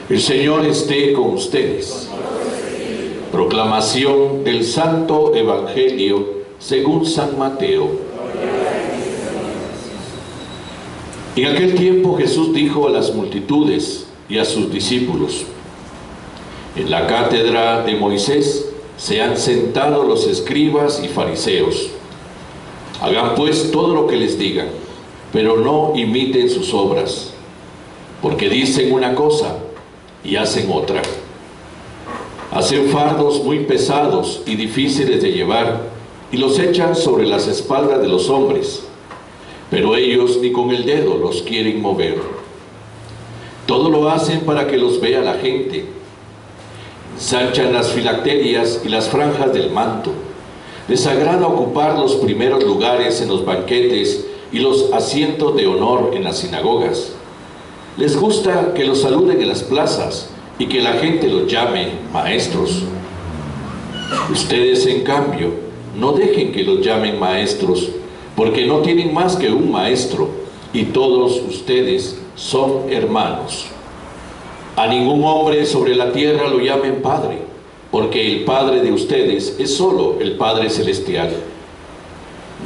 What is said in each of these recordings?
El Señor esté con ustedes. Proclamación del Santo Evangelio según San Mateo. En aquel tiempo Jesús dijo a las multitudes y a sus discípulos: en la cátedra de Moisés se han sentado los escribas y fariseos. Hagan pues todo lo que les digan, pero no imiten sus obras, porque dicen una cosa y hacen otra. Hacen fardos muy pesados y difíciles de llevar y los echan sobre las espaldas de los hombres, pero ellos ni con el dedo los quieren mover. Todo lo hacen para que los vea la gente. Ensanchan las filacterias y las franjas del manto. Les agrada ocupar los primeros lugares en los banquetes y los asientos de honor en las sinagogas. Les gusta que los saluden en las plazas y que la gente los llame maestros. Ustedes, en cambio, no dejen que los llamen maestros, porque no tienen más que un maestro, y todos ustedes son hermanos. A ningún hombre sobre la tierra lo llamen Padre, porque el Padre de ustedes es solo el Padre Celestial.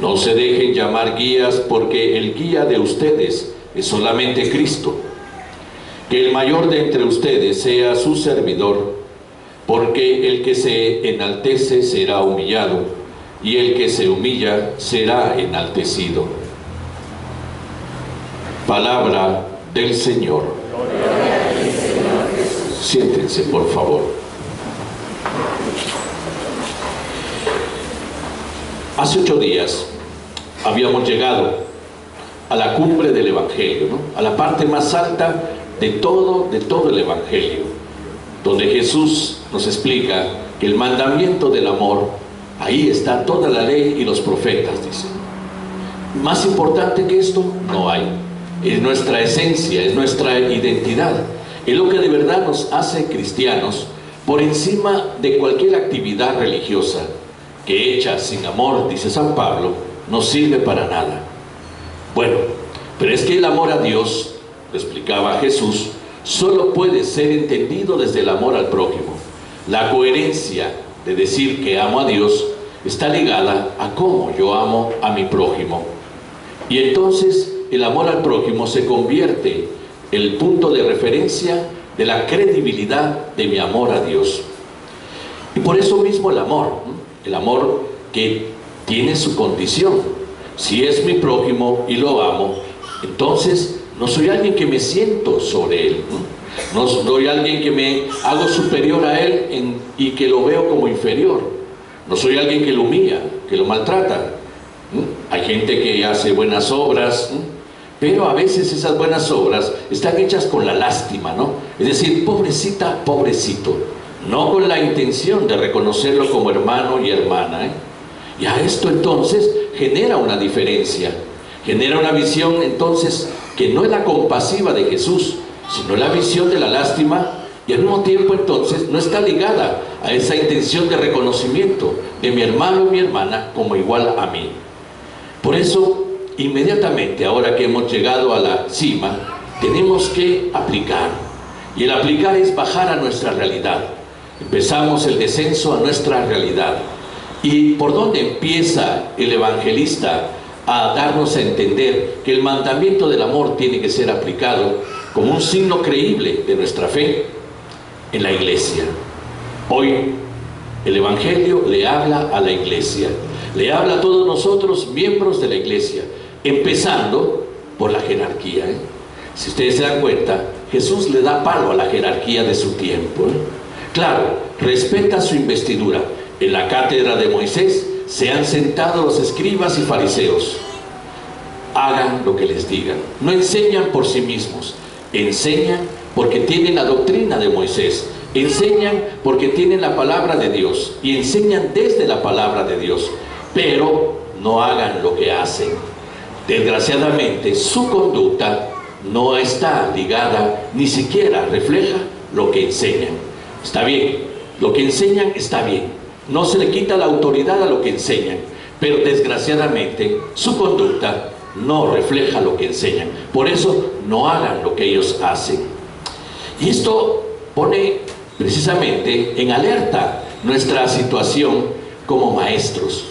No se dejen llamar guías, porque el guía de ustedes es solamente Cristo. Que el mayor de entre ustedes sea su servidor, porque el que se enaltece será humillado, y el que se humilla será enaltecido. Palabra del Señor. Siéntense, por favor. Hace 8 días habíamos llegado a la cumbre del Evangelio, ¿no? A la parte más alta de todo el Evangelio, donde Jesús nos explica que el mandamiento del amor, ahí está toda la ley y los profetas, dice. Más importante que esto no hay. Es nuestra esencia, es nuestra identidad, es lo que de verdad nos hace cristianos, por encima de cualquier actividad religiosa que hecha sin amor, dice San Pablo, no sirve para nada. Bueno, pero es que el amor a Dios, lo explicaba Jesús, solo puede ser entendido desde el amor al prójimo. La coherencia de decir que amo a Dios está ligada a cómo yo amo a mi prójimo. Y entonces el amor al prójimo se convierte en el punto de referencia de la credibilidad de mi amor a Dios. Y por eso mismo el amor que tiene su condición. Si es mi prójimo y lo amo, entonces no soy alguien que me siento sobre él, no soy alguien que me hago superior a él y que lo veo como inferior. No soy alguien que lo humilla, que lo maltrata. Hay gente que hace buenas obras, pero a veces esas buenas obras están hechas con la lástima, ¿no? Es decir, pobrecita, pobrecito, no con la intención de reconocerlo como hermano y hermana, ¿eh? Y a esto entonces genera una diferencia, genera una visión entonces que no es la compasiva de Jesús, sino la visión de la lástima, y al mismo tiempo entonces no está ligada a esa intención de reconocimiento de mi hermano y mi hermana como igual a mí. Por eso, inmediatamente, ahora que hemos llegado a la cima, tenemos que aplicar, y el aplicar es bajar a nuestra realidad. Empezamos el descenso a nuestra realidad. ¿Y por dónde empieza el evangelista a darnos a entender que el mandamiento del amor tiene que ser aplicado como un signo creíble de nuestra fe? En la iglesia. Hoy el Evangelio le habla a la iglesia, le habla a todos nosotros, miembros de la iglesia, empezando por la jerarquía, ¿eh? Si ustedes se dan cuenta, Jesús le da palo a la jerarquía de su tiempo, ¿eh? Claro, respeta su investidura. En la cátedra de Moisés se han sentado los escribas y fariseos. Hagan lo que les digan. No enseñan por sí mismos, enseñan porque tienen la doctrina de Moisés, enseñan porque tienen la palabra de Dios y enseñan desde la palabra de Dios, pero no hagan lo que hacen. Desgraciadamente, su conducta no está ligada, ni siquiera refleja lo que enseñan. Está bien, lo que enseñan está bien, no se le quita la autoridad a lo que enseñan, pero desgraciadamente su conducta no refleja lo que enseñan. Por eso no hagan lo que ellos hacen. Y esto pone precisamente en alerta nuestra situación como maestros.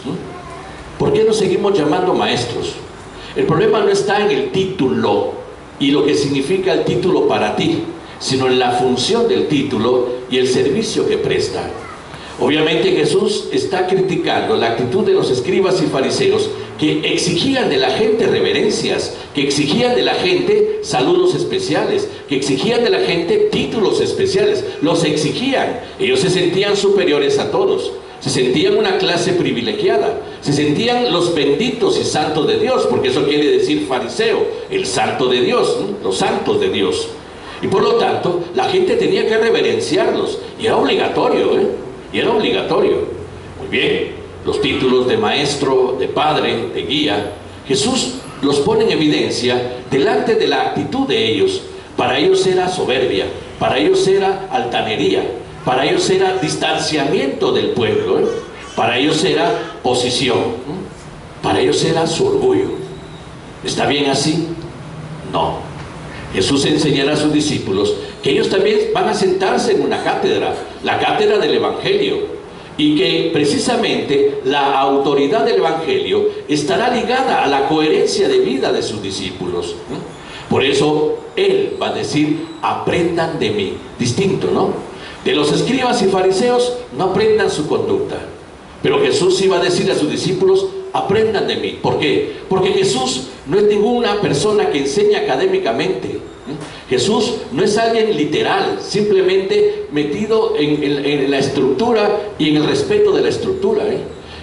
¿Por qué nos seguimos llamando maestros? El problema no está en el título y lo que significa el título para ti, sino en la función del título y el servicio que presta. Obviamente Jesús está criticando la actitud de los escribas y fariseos que exigían de la gente reverencias, que exigían de la gente saludos especiales, que exigían de la gente títulos especiales. Los exigían. Ellos se sentían superiores a todos. Se sentían una clase privilegiada, se sentían los benditos y santos de Dios, porque eso quiere decir fariseo, el santo de Dios, ¿no? Los santos de Dios. Y por lo tanto, la gente tenía que reverenciarlos, y era obligatorio, y era obligatorio. Muy bien, los títulos de maestro, de padre, de guía, Jesús los pone en evidencia delante de la actitud de ellos. Para ellos era soberbia, para ellos era altanería, para ellos era distanciamiento del pueblo, para ellos era posición, para ellos era su orgullo. ¿Está bien así? No. Jesús enseñará a sus discípulos que ellos también van a sentarse en una cátedra, la cátedra del Evangelio, y que precisamente la autoridad del Evangelio estará ligada a la coherencia de vida de sus discípulos. Por eso Él va a decir, aprendan de mí. Distinto, ¿no? De los escribas y fariseos, no aprendan su conducta. Pero Jesús iba a decir a sus discípulos, aprendan de mí. ¿Por qué? Porque Jesús no es ninguna persona que enseña académicamente. Jesús no es alguien literal, simplemente metido en la estructura y en el respeto de la estructura.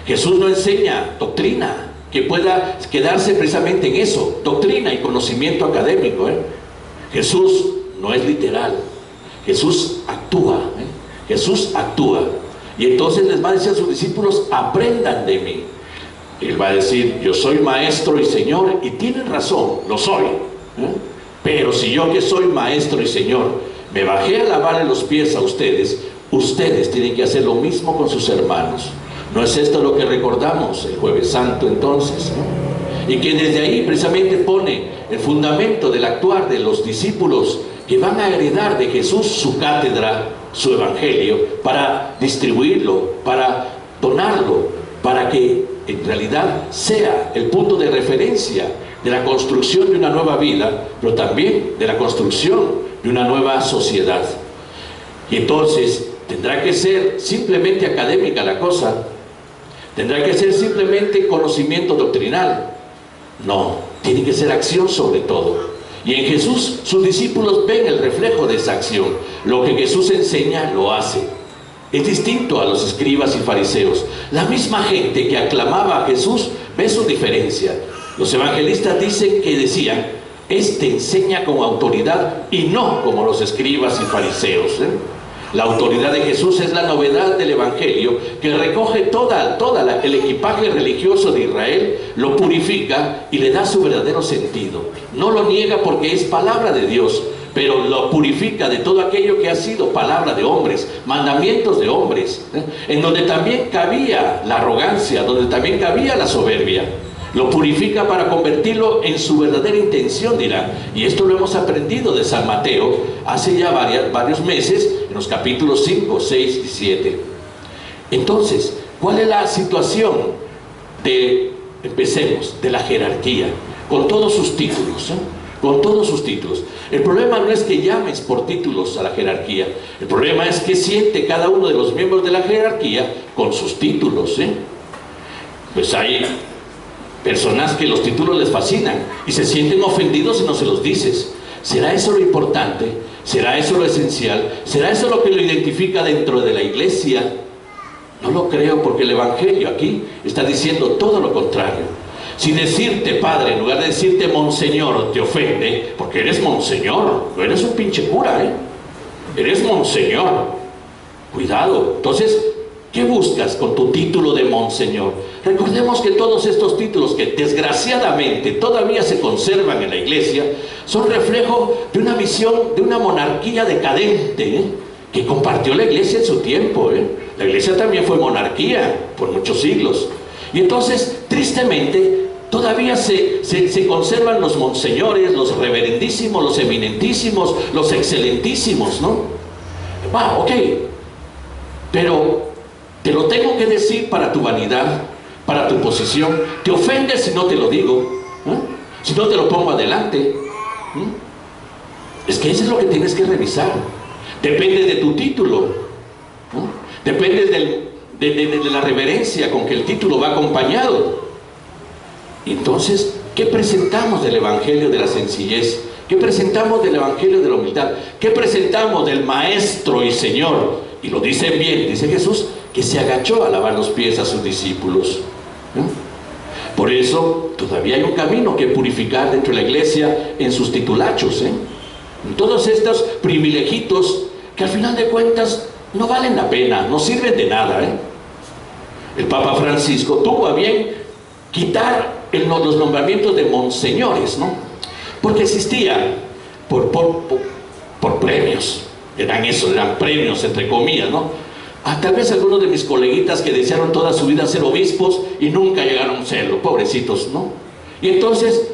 Jesús no enseña doctrina que pueda quedarse precisamente en eso, doctrina y conocimiento académico. Jesús no es literal. Jesús actúa, Jesús actúa. Y entonces les va a decir a sus discípulos, aprendan de mí. Él va a decir, yo soy maestro y señor, y tienen razón, lo soy. Pero si yo que soy maestro y señor, me bajé a lavarle los pies a ustedes, ustedes tienen que hacer lo mismo con sus hermanos. ¿No es esto lo que recordamos el Jueves Santo entonces? Y que desde ahí precisamente pone el fundamento del actuar de los discípulos que van a heredar de Jesús su cátedra, su evangelio, para distribuirlo, para donarlo, para que en realidad sea el punto de referencia de la construcción de una nueva vida, pero también de la construcción de una nueva sociedad. Y entonces tendrá que ser simplemente académica la cosa, tendrá que ser simplemente conocimiento doctrinal. No, tiene que ser acción sobre todo. Y en Jesús sus discípulos ven el reflejo de esa acción. Lo que Jesús enseña lo hace. Es distinto a los escribas y fariseos. La misma gente que aclamaba a Jesús ve su diferencia. Los evangelistas dicen que decían, este enseña con autoridad y no como los escribas y fariseos. La autoridad de Jesús es la novedad del Evangelio que recoge toda el equipaje religioso de Israel, lo purifica y le da su verdadero sentido. No lo niega porque es palabra de Dios, pero lo purifica de todo aquello que ha sido palabra de hombres, mandamientos de hombres, en donde también cabía la arrogancia, donde también cabía la soberbia. Lo purifica para convertirlo en su verdadera intención, dirán. Y esto lo hemos aprendido de San Mateo hace ya varios meses, en los capítulos 5, 6 y 7. Entonces, ¿cuál es la situación empecemos, de la jerarquía? Con todos sus títulos, con todos sus títulos. El problema no es que llames por títulos a la jerarquía. El problema es que siente cada uno de los miembros de la jerarquía con sus títulos. Pues hay personas que los títulos les fascinan y se sienten ofendidos si no se los dices. ¿Será eso lo importante? ¿Será eso lo esencial? ¿Será eso lo que lo identifica dentro de la iglesia? No lo creo, porque el Evangelio aquí está diciendo todo lo contrario. Si decirte padre en lugar de decirte monseñor te ofende, porque eres monseñor, no eres un pinche cura, eres monseñor. Cuidado. Entonces, ¿qué buscas con tu título de monseñor? Recordemos que todos estos títulos que desgraciadamente todavía se conservan en la iglesia son reflejo de una visión de una monarquía decadente que compartió la iglesia en su tiempo. La iglesia también fue monarquía por muchos siglos. Y entonces, tristemente, todavía se conservan los monseñores, los reverendísimos, los eminentísimos, los excelentísimos, ¿no? Va, ok, pero te lo tengo que decir para tu vanidad, para tu posición. ¿Te ofendes si no te lo digo? Si no te lo pongo adelante. Es que eso es lo que tienes que revisar. Depende de tu título, depende de la reverencia con que el título va acompañado. Entonces, ¿qué presentamos del Evangelio de la sencillez? ¿Qué presentamos del Evangelio de la humildad? ¿Qué presentamos del Maestro y Señor? Y lo dice bien, dice Jesús, que se agachó a lavar los pies a sus discípulos. Por eso, todavía hay un camino que purificar dentro de la iglesia en sus titulachos, en todos estos privilegitos que al final de cuentas no valen la pena, no sirven de nada. El Papa Francisco tuvo a bien quitar los nombramientos de monseñores, ¿no? Porque existía por premios, eran premios entre comillas, ¿no? Tal vez algunos de mis coleguitas que desearon toda su vida ser obispos y nunca llegaron a serlo, pobrecitos, ¿no? Y entonces,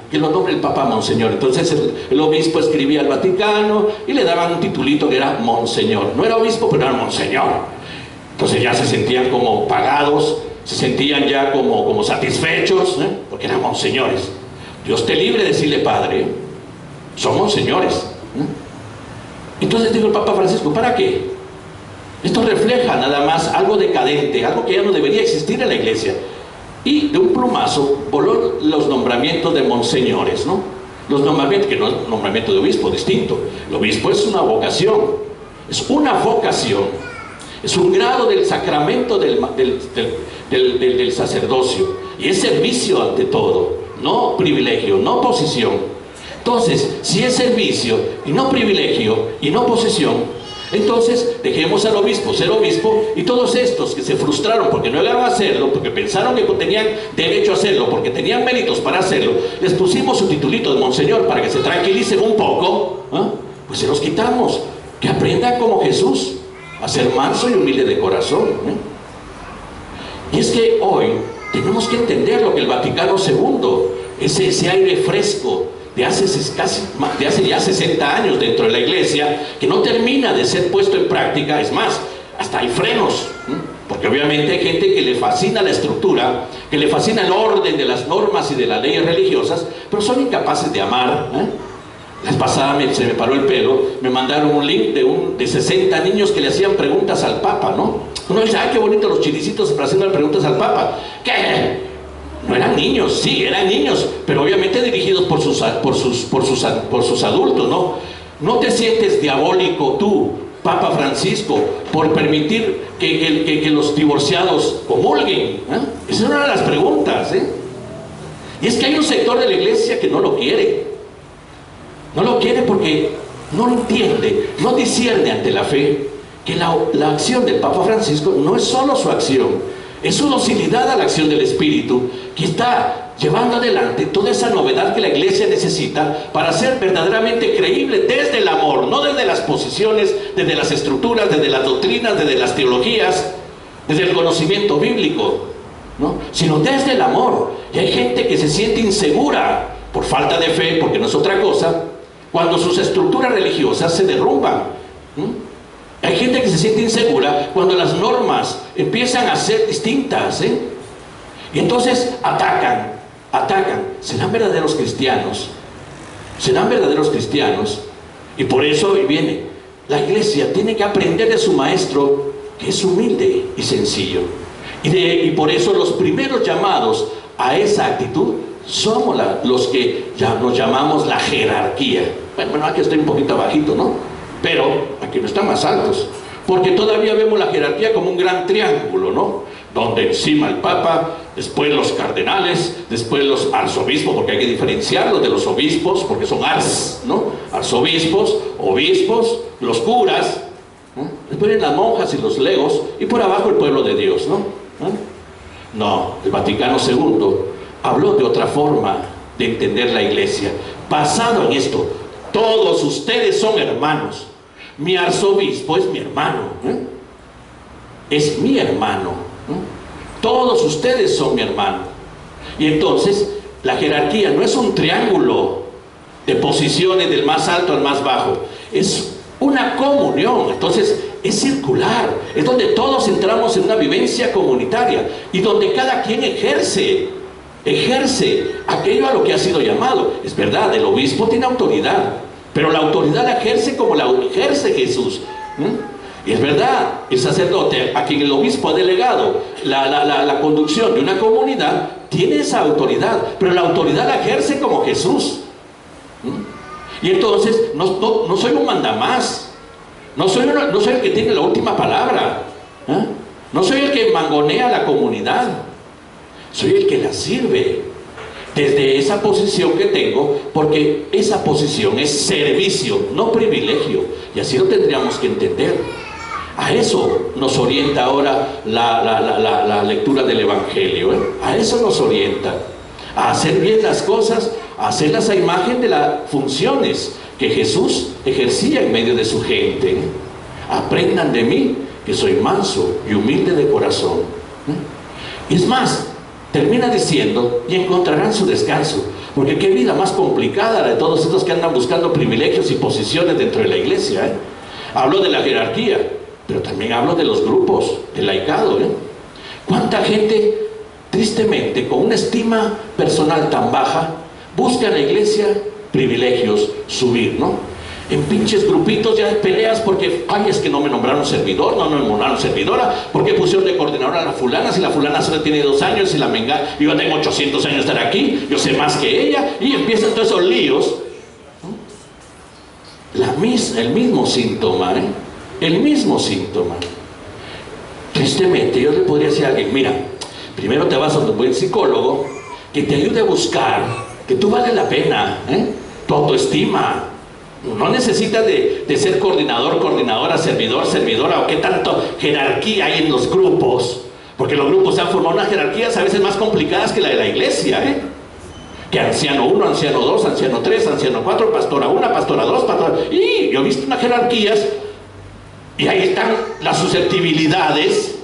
que lo nombre el Papa Monseñor. Entonces el obispo escribía al Vaticano y le daban un titulito que era Monseñor. No era obispo, pero era Monseñor. Entonces ya se sentían como pagados, se sentían ya como satisfechos, porque eran monseñores. Dios te libre de decirle padre, son monseñores. Entonces dijo el Papa Francisco, ¿para qué? Esto refleja nada más algo decadente, algo que ya no debería existir en la iglesia. Y de un plumazo voló los nombramientos de monseñores, ¿no? Los nombramientos, que no es nombramiento de obispo, distinto. El obispo es una vocación, es un grado del sacramento del sacerdocio, y es servicio ante todo, no privilegio, no posición. Entonces, si es servicio y no privilegio y no posesión, entonces dejemos al obispo ser obispo, y todos estos que se frustraron porque no llegaron a hacerlo, porque pensaron que tenían derecho a hacerlo, porque tenían méritos para hacerlo, les pusimos su titulito de monseñor para que se tranquilicen un poco, pues se los quitamos. Que aprendan como Jesús a ser manso y humilde de corazón. Y es que hoy tenemos que entender lo que el Vaticano II, ese aire fresco de hace ya 60 años dentro de la iglesia, que no termina de ser puesto en práctica. Es más, hasta hay frenos, porque obviamente hay gente que le fascina la estructura, que le fascina el orden de las normas y de las leyes religiosas, pero son incapaces de amar. La vez pasada se me paró el pelo, me mandaron un link de 60 niños que le hacían preguntas al Papa, ¿no? Uno dice, ¡ay, qué bonito los chiricitos para haciendo preguntas al Papa! ¿Qué? No eran niños, sí, eran niños, pero obviamente dirigidos por sus adultos, ¿no? No te sientes diabólico tú, Papa Francisco, por permitir que los divorciados comulguen. Esa es una de las preguntas, Y es que hay un sector de la iglesia que no lo quiere. No lo quiere porque no entiende, no discierne ante la fe que la acción del Papa Francisco no es solo su acción, es su docilidad a la acción del Espíritu, que está llevando adelante toda esa novedad que la iglesia necesita para ser verdaderamente creíble desde el amor, no desde las posiciones, desde las estructuras, desde las doctrinas, desde las teologías, desde el conocimiento bíblico, ¿no? Sino desde el amor. Y hay gente que se siente insegura por falta de fe, porque no es otra cosa, cuando sus estructuras religiosas se derrumban. Hay gente que se siente insegura cuando las normas empiezan a ser distintas, y entonces atacan. ¿Serán verdaderos cristianos? Y por eso viene, la iglesia tiene que aprender de su maestro, que es humilde y sencillo. Y por eso los primeros llamados a esa actitud somos los que ya nos llamamos la jerarquía. Bueno, aquí estoy un poquito abajito, ¿no? Pero aquí no están más altos, porque todavía vemos la jerarquía como un gran triángulo, ¿no? Donde encima el Papa, después los cardenales, después los arzobispos, porque hay que diferenciarlos de los obispos, porque son ars, ¿no? Arzobispos, obispos, los curas, después vienen las monjas y los legos, y por abajo el pueblo de Dios, ¿no? No, el Vaticano II habló de otra forma de entender la iglesia, basado en esto. Todos ustedes son hermanos. Mi arzobispo es mi hermano, es mi hermano. Todos ustedes son mi hermano. Y entonces la jerarquía no es un triángulo de posiciones del más alto al más bajo, es un una comunión. Entonces es circular, es donde todos entramos en una vivencia comunitaria y donde cada quien ejerce aquello a lo que ha sido llamado. Es verdad, el obispo tiene autoridad, pero la autoridad la ejerce como la ejerce Jesús. Y es verdad, el sacerdote a quien el obispo ha delegado la conducción de una comunidad tiene esa autoridad, pero la autoridad la ejerce como Jesús. Y entonces no soy un mandamás, no soy el que tiene la última palabra, no soy el que mangonea la comunidad, soy el que la sirve desde esa posición que tengo, porque esa posición es servicio, no privilegio, y así lo tendríamos que entender. A eso nos orienta ahora la lectura del Evangelio, a eso nos orienta, a hacer bien las cosas, a hacerlas a imagen de las funciones que Jesús ejercía en medio de su gente. Aprendan de mí, que soy manso y humilde de corazón. Y es más, termina diciendo, y encontrarán su descanso, porque qué vida más complicada la de todos estos que andan buscando privilegios y posiciones dentro de la iglesia. Hablo de la jerarquía, pero también hablo de los grupos, del laicado. ¿Cuánta gente, tristemente, con una estima personal tan baja, busca en la iglesia privilegios, subir, en pinches grupitos ya peleas porque, ay, es que no me nombraron servidor, no me nombraron servidora, porque pusieron de coordinadora a la fulana, si la fulana solo tiene 2 años y la menga, yo tengo 800 años de estar aquí, yo sé más que ella, y empiezan todos esos líos. El mismo síntoma, el mismo síntoma. Tristemente, yo le podría decir a alguien, mira, primero te vas a un buen psicólogo que te ayude a buscar que tú vales la pena, tu autoestima. No necesitas de ser coordinador, coordinadora, servidor, servidora, o qué tanto jerarquía hay en los grupos, porque los grupos han formado unas jerarquías a veces más complicadas que la de la iglesia, que anciano 1, anciano 2, anciano 3, anciano 4, pastora 1, pastora 2, pastora... Y yo he visto unas jerarquías, y ahí están las susceptibilidades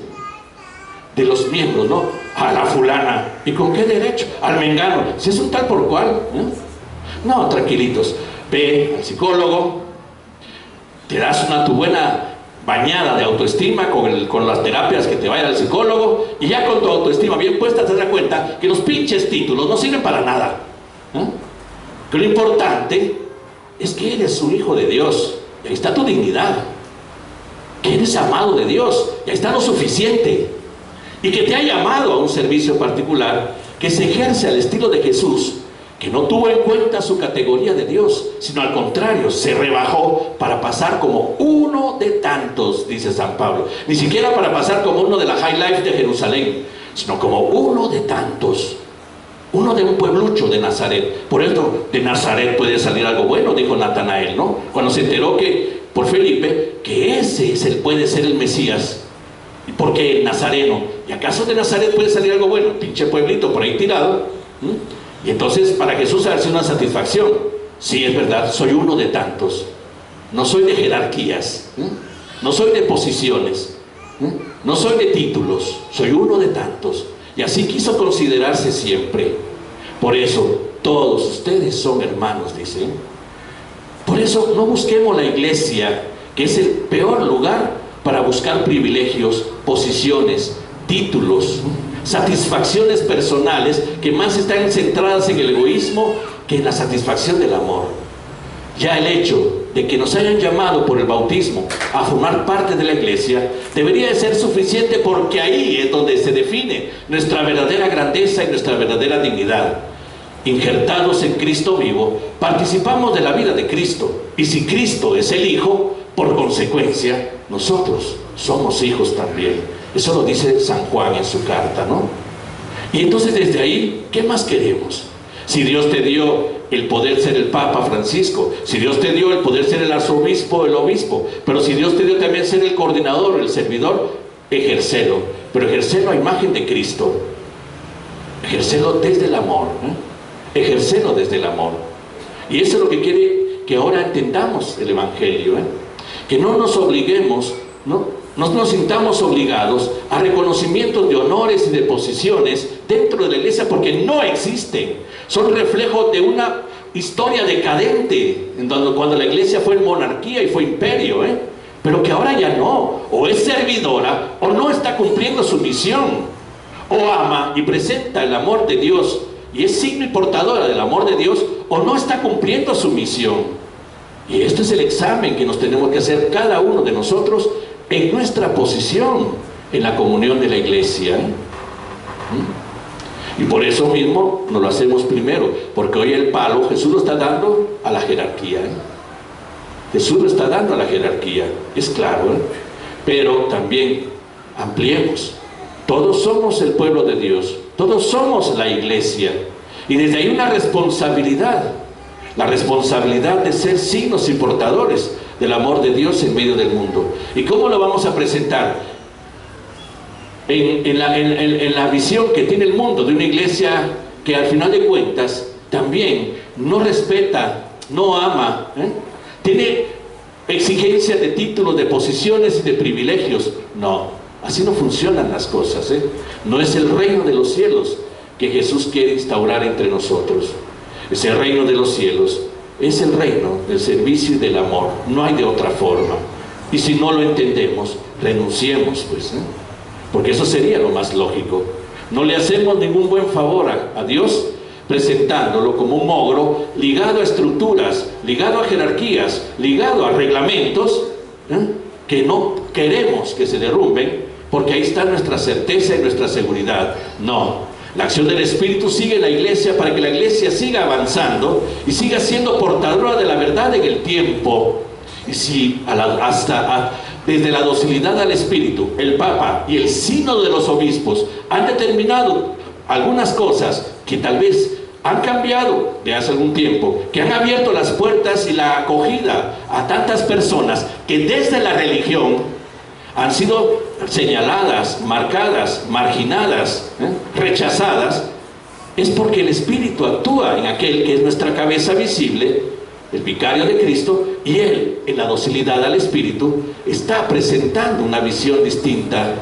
de los miembros, a la fulana, ¿y con qué derecho? Al mengano, si es un tal por cual, no, tranquilitos. Ve al psicólogo, te das tu buena bañada de autoestima con las terapias que te vaya al psicólogo, y ya con tu autoestima bien puesta te das cuenta que los pinches títulos no sirven para nada, que lo importante es que eres un hijo de Dios, y ahí está tu dignidad, que eres amado de Dios, y ahí está lo suficiente, y que te ha llamado a un servicio particular que se ejerce al estilo de Jesús, que no tuvo en cuenta su categoría de Dios, sino al contrario, se rebajó para pasar como uno de tantos, dice San Pablo. Ni siquiera para pasar como uno de la High Life de Jerusalén, sino como uno de tantos, uno de un pueblucho de Nazaret. Por eso de Nazaret puede salir algo bueno, dijo Natanael, cuando se enteró por Felipe, que ese puede ser el Mesías, porque el nazareno, ¿y acaso de Nazaret puede salir algo bueno? Pinche pueblito por ahí tirado. Y entonces para Jesús ha sido una satisfacción. Sí, es verdad, soy uno de tantos. No soy de jerarquías, no soy de posiciones, no soy de títulos, soy uno de tantos. Y así quiso considerarse siempre. Por eso todos ustedes son hermanos, dice. Por eso no busquemos la iglesia, que es el peor lugar para buscar privilegios, posiciones, títulos, satisfacciones personales que más están centradas en el egoísmo que en la satisfacción del amor. Ya el hecho de que nos hayan llamado por el bautismo a formar parte de la iglesia debería de ser suficiente, porque ahí es donde se define nuestra verdadera grandeza y nuestra verdadera dignidad. Injertados en Cristo vivo, participamos de la vida de Cristo, y si Cristo es el Hijo, por consecuencia nosotros somos hijos también. Eso lo dice San Juan en su carta, Y entonces desde ahí, ¿qué más queremos? Si Dios te dio el poder ser el Papa Francisco, si Dios te dio el poder ser el arzobispo, el obispo, pero si Dios te dio también ser el coordinador, el servidor, ejercelo, pero ejercelo a imagen de Cristo, ejercelo desde el amor, ejercelo desde el amor. Y eso es lo que quiere que ahora entendamos el Evangelio, que no nos obliguemos, no nos sintamos obligados a reconocimientos de honores y de posiciones dentro de la iglesia, porque no existen. Son reflejo de historia decadente, cuando la iglesia fue monarquía y fue imperio, pero que ahora ya no, o es servidora o no está cumpliendo su misión, o ama y presenta el amor de Dios y es signo y portadora del amor de Dios, o no está cumpliendo su misión. Y esto es el examen que nos tenemos que hacer cada uno de nosotros en nuestra posición en la comunión de la iglesia. Y por eso mismo nos lo hacemos primero, porque hoy el palo Jesús lo está dando a la jerarquía. Jesús lo está dando a la jerarquía, es claro, pero también ampliemos. Todos somos el pueblo de Dios, todos somos la iglesia, y desde ahí una responsabilidad, la responsabilidad de ser signos y portadores del amor de Dios en medio del mundo. ¿Y cómo lo vamos a presentar? En la visión que tiene el mundo de una iglesia que al final de cuentas también no respeta, no ama, tiene exigencias de títulos, de posiciones y de privilegios. No, así no funcionan las cosas, No es el reino de los cielos que Jesús quiere instaurar entre nosotros. Ese reino de los cielos es el reino del servicio y del amor, no hay de otra forma. Y si no lo entendemos, renunciemos, pues, porque eso sería lo más lógico. No le hacemos ningún buen favor a Dios presentándolo como un ogro ligado a estructuras, ligado a jerarquías, ligado a reglamentos que no queremos que se derrumben, porque ahí está nuestra certeza y nuestra seguridad. No, la acción del Espíritu sigue en la iglesia para que la iglesia siga avanzando y siga siendo portadora de la verdad en el tiempo. Y si desde la docilidad al Espíritu, el Papa y el sínodo de los obispos han determinado algunas cosas que tal vez han cambiado de hace algún tiempo, que han abierto las puertas y la acogida a tantas personas que desde la religión han sido señaladas, marcadas, marginadas, rechazadas, es porque el Espíritu actúa en aquel que es nuestra cabeza visible, el vicario de Cristo, y Él, en la docilidad al Espíritu, está presentando una visión distinta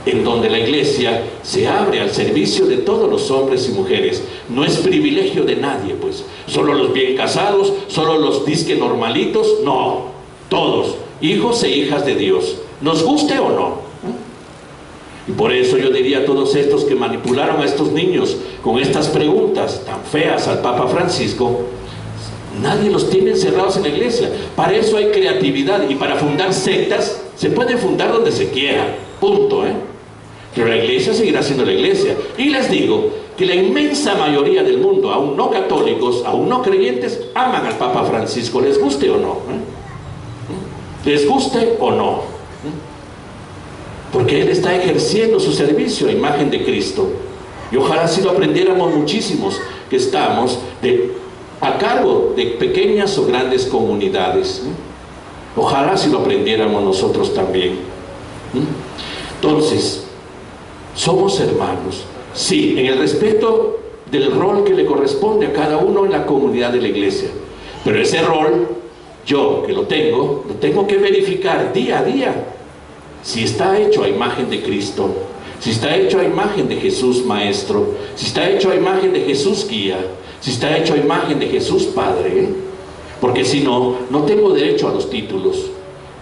en donde la iglesia se abre al servicio de todos los hombres y mujeres. No es privilegio de nadie, pues, solo los bien casados, solo los disque normalitos, no, todos, hijos e hijas de Dios, nos guste o no. Y por eso yo diría a todos estos que manipularon a estos niños con estas preguntas tan feas al Papa Francisco, nadie los tiene encerrados en la iglesia. Para eso hay creatividad, y para fundar sectas se puede fundar donde se quiera, punto, pero la iglesia seguirá siendo la iglesia. Y les digo que la inmensa mayoría del mundo, aún no católicos, aún no creyentes, aman al Papa Francisco, les guste o no, les guste o no, porque él está ejerciendo su servicio a imagen de Cristo. Y ojalá si lo aprendiéramos muchísimos que estamos a cargo de pequeñas o grandes comunidades. Ojalá si lo aprendiéramos nosotros también. Entonces, somos hermanos, sí, en el respeto del rol que le corresponde a cada uno en la comunidad de la iglesia, pero ese rol, yo que lo tengo que verificar día a día si está hecho a imagen de Cristo, si está hecho a imagen de Jesús Maestro, si está hecho a imagen de Jesús Guía, si está hecho a imagen de Jesús Padre, porque si no, no tengo derecho a los títulos,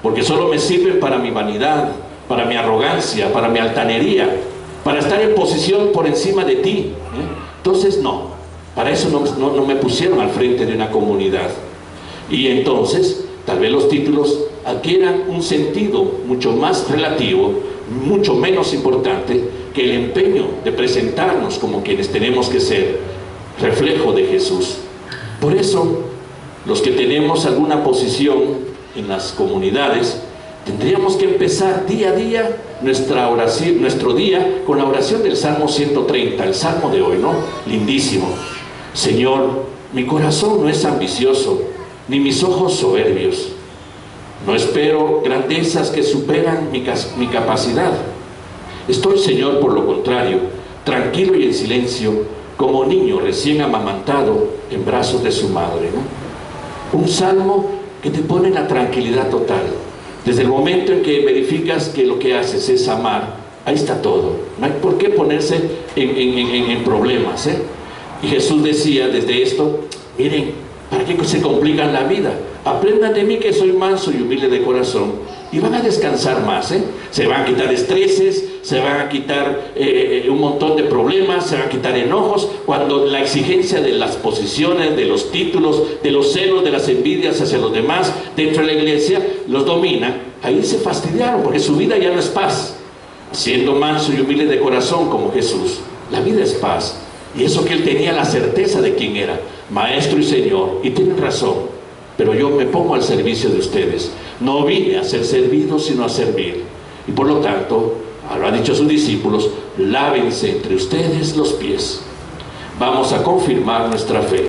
porque solo me sirven para mi vanidad, para mi arrogancia, para mi altanería, para estar en posición por encima de ti. Entonces no, para eso no me pusieron al frente de una comunidad. Y entonces tal vez los títulos adquieran un sentido mucho más relativo, mucho menos importante que el empeño de presentarnos como quienes tenemos que ser, reflejo de Jesús. Por eso, los que tenemos alguna posición en las comunidades, tendríamos que empezar día a día nuestra oración, nuestro día con la oración del Salmo 130, el Salmo de hoy, ¿no? Lindísimo. Señor, mi corazón no es ambicioso, ni mis ojos soberbios. No espero grandezas que superan mi capacidad. Estoy, Señor, por lo contrario, tranquilo y en silencio, como niño recién amamantado en brazos de su madre, ¿no? Un salmo que te pone en la tranquilidad total. Desde el momento en que verificas que lo que haces es amar, ahí está todo. No hay por qué ponerse en problemas, Y Jesús decía desde esto, miren, ¿Para qué se complican la vida? Aprendan de mí que soy manso y humilde de corazón y van a descansar más, ¿eh? Se van a quitar estreses, se van a quitar un montón de problemas, se van a quitar enojos. Cuando la exigencia de las posiciones, de los títulos, de los celos, de las envidias hacia los demás dentro de la iglesia los domina, ahí se fastidiaron porque su vida ya no es paz. Siendo manso y humilde de corazón como Jesús, la vida es paz. Y eso que él tenía la certeza de quién era, Maestro y Señor. Y tienen razón, pero yo me pongo al servicio de ustedes. No vine a ser servido, sino a servir. Y por lo tanto, lo ha dicho a sus discípulos, lávense entre ustedes los pies. Vamos a confirmar nuestra fe.